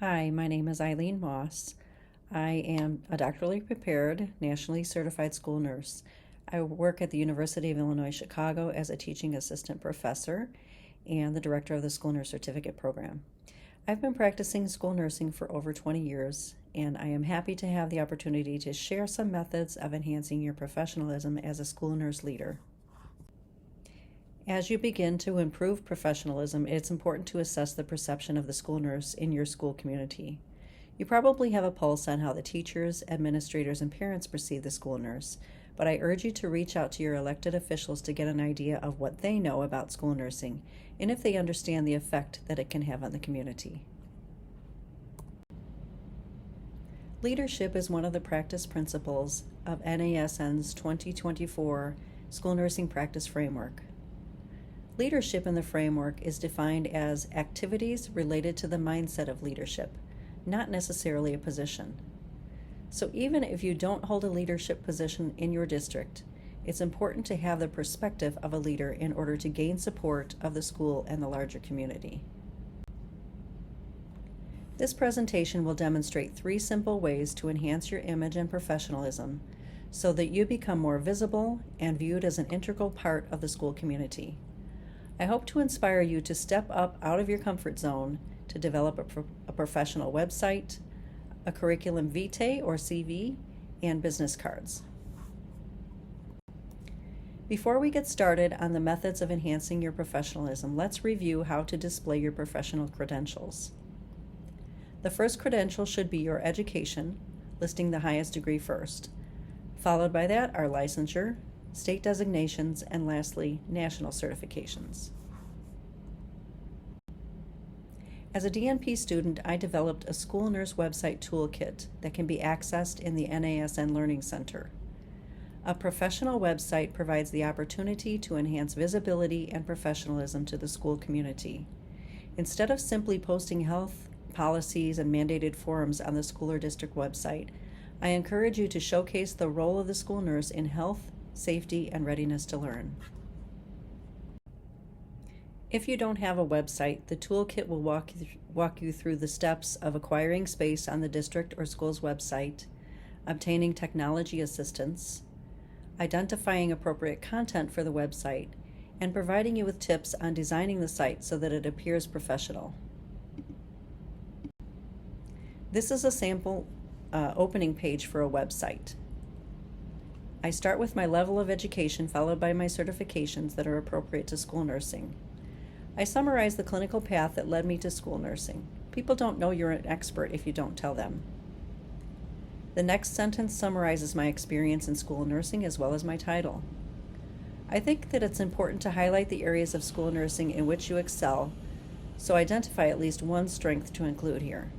Hi, my name is Eileen Moss. I am a doctorally prepared, nationally certified school nurse. I work at the University of Illinois Chicago as a teaching assistant professor and the director of the School Nurse Certificate Program. I've been practicing school nursing for over 20 years, and I am happy to have the opportunity to share some methods of enhancing your professionalism as a school nurse leader. As you begin to improve professionalism, it's important to assess the perception of the school nurse in your school community. You probably have a pulse on how the teachers, administrators, and parents perceive the school nurse, but I urge you to reach out to your elected officials to get an idea of what they know about school nursing and if they understand the effect that it can have on the community. Leadership is one of the practice principles of NASN's 2024 School Nursing Practice Framework. Leadership in the framework is defined as activities related to the mindset of leadership, not necessarily a position. So even if you don't hold a leadership position in your district, it's important to have the perspective of a leader in order to gain support of the school and the larger community. This presentation will demonstrate 3 simple ways to enhance your image and professionalism so that you become more visible and viewed as an integral part of the school community. I hope to inspire you to step up out of your comfort zone to develop a professional website, a curriculum vitae or CV, and business cards. Before we get started on the methods of enhancing your professionalism, let's review how to display your professional credentials. The first credential should be your education, listing the highest degree first. Followed by that are licensure, state designations, and lastly, national certifications. As a DNP student, I developed a school nurse website toolkit that can be accessed in the NASN Learning Center. A professional website provides the opportunity to enhance visibility and professionalism to the school community. Instead of simply posting health policies and mandated forms on the school or district website, I encourage you to showcase the role of the school nurse in health, safety, and readiness to learn. If you don't have a website, the toolkit will walk you through the steps of acquiring space on the district or school's website, obtaining technology assistance, identifying appropriate content for the website, and providing you with tips on designing the site so that it appears professional. This is a sample opening page for a website. I start with my level of education followed by my certifications that are appropriate to school nursing. I summarize the clinical path that led me to school nursing. People don't know you're an expert if you don't tell them. The next sentence summarizes my experience in school nursing as well as my title. I think that it's important to highlight the areas of school nursing in which you excel, so identify at least one strength to include here.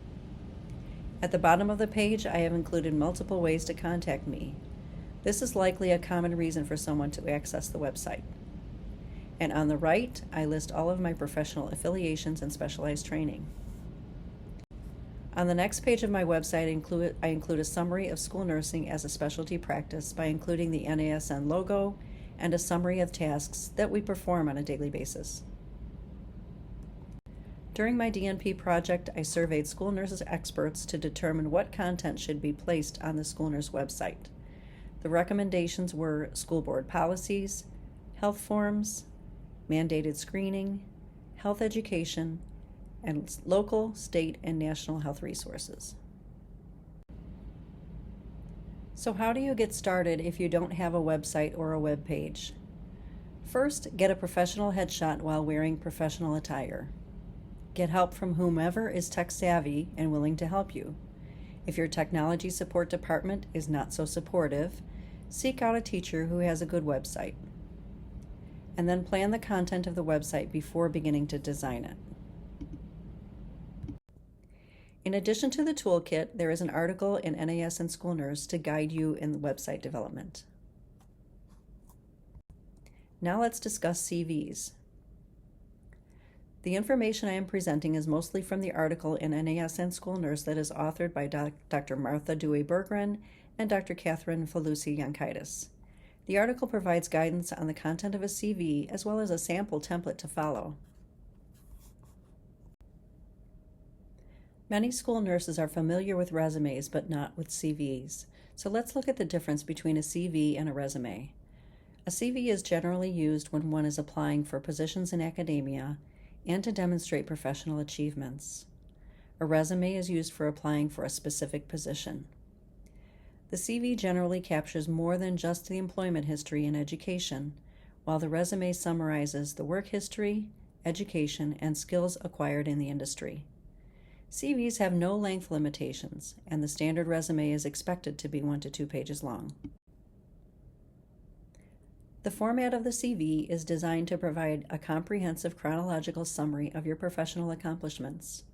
At the bottom of the page, I have included multiple ways to contact me. This is likely a common reason for someone to access the website. And on the right, I list all of my professional affiliations and specialized training. On the next page of my website, I include a summary of school nursing as a specialty practice by including the NASN logo and a summary of tasks that we perform on a daily basis. During my DNP project, I surveyed school nurses experts to determine what content should be placed on the school nurse website. The recommendations were school board policies, health forms, mandated screening, health education, and local, state, and national health resources. So how do you get started if you don't have a website or a web page? First, get a professional headshot while wearing professional attire. Get help from whomever is tech savvy and willing to help you. If your technology support department is not so supportive, seek out a teacher who has a good website. And then plan the content of the website before beginning to design it. In addition to the toolkit, there is an article in NASN School Nurse to guide you in the website development. Now let's discuss CVs. The information I am presenting is mostly from the article in NASN School Nurse that is authored by Dr. Martha Dewey-Berggren and Dr. Catherine Falusi-Yankaitis. The article provides guidance on the content of a CV as well as a sample template to follow. Many school nurses are familiar with resumes but not with CVs. So let's look at the difference between a CV and a resume. A CV is generally used when one is applying for positions in academia and to demonstrate professional achievements. A resume is used for applying for a specific position. The CV generally captures more than just the employment history and education, while the resume summarizes the work history, education, and skills acquired in the industry. CVs have no length limitations, and the standard resume is expected to be 1 to 2 pages long. The format of the CV is designed to provide a comprehensive chronological summary of your professional accomplishments.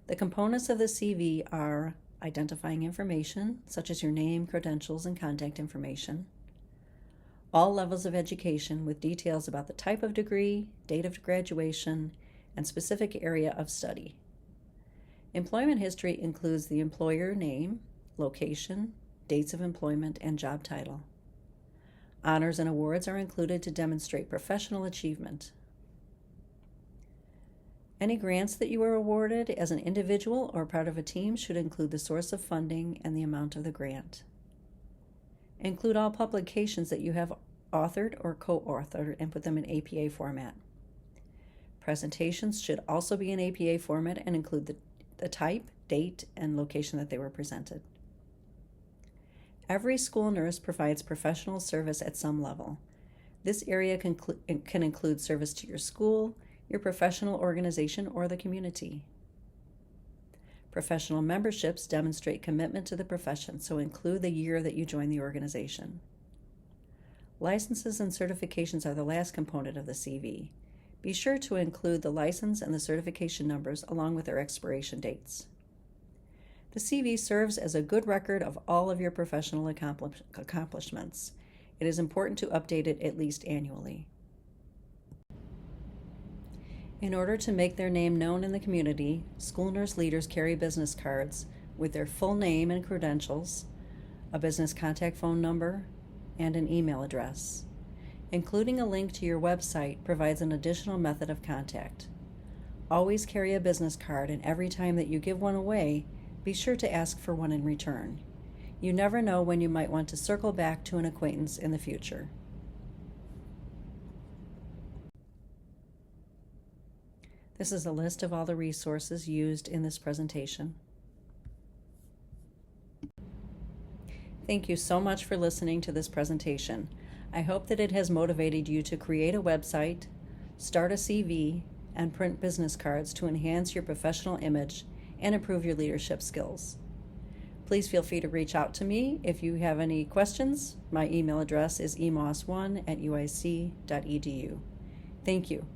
The components of the CV are identifying information, such as your name, credentials, and contact information, all levels of education with details about the type of degree, date of graduation, and specific area of study. Employment history includes the employer name, location, dates of employment, and job title. Honors and awards are included to demonstrate professional achievement. Any grants that you are awarded as an individual or part of a team should include the source of funding and the amount of the grant. Include all publications that you have authored or co-authored and put them in APA format. Presentations should also be in APA format and include the type, date, and location that they were presented. Every school nurse provides professional service at some level. This area can include service to your school, your professional organization, or the community. Professional memberships demonstrate commitment to the profession, so include the year that you joined the organization. Licenses and certifications are the last component of the CV. Be sure to include the license and the certification numbers along with their expiration dates. The CV serves as a good record of all of your professional accomplishments. It is important to update it at least annually. In order to make their name known in the community, school nurse leaders carry business cards with their full name and credentials, a business contact phone number, and an email address. Including a link to your website provides an additional method of contact. Always carry a business card, and every time that you give one away, be sure to ask for one in return. You never know when you might want to circle back to an acquaintance in the future. This is a list of all the resources used in this presentation. Thank you so much for listening to this presentation. I hope that it has motivated you to create a website, start a CV, and print business cards to enhance your professional image and improve your leadership skills. Please feel free to reach out to me if you have any questions. My email address is emoss1@uic.edu. Thank you.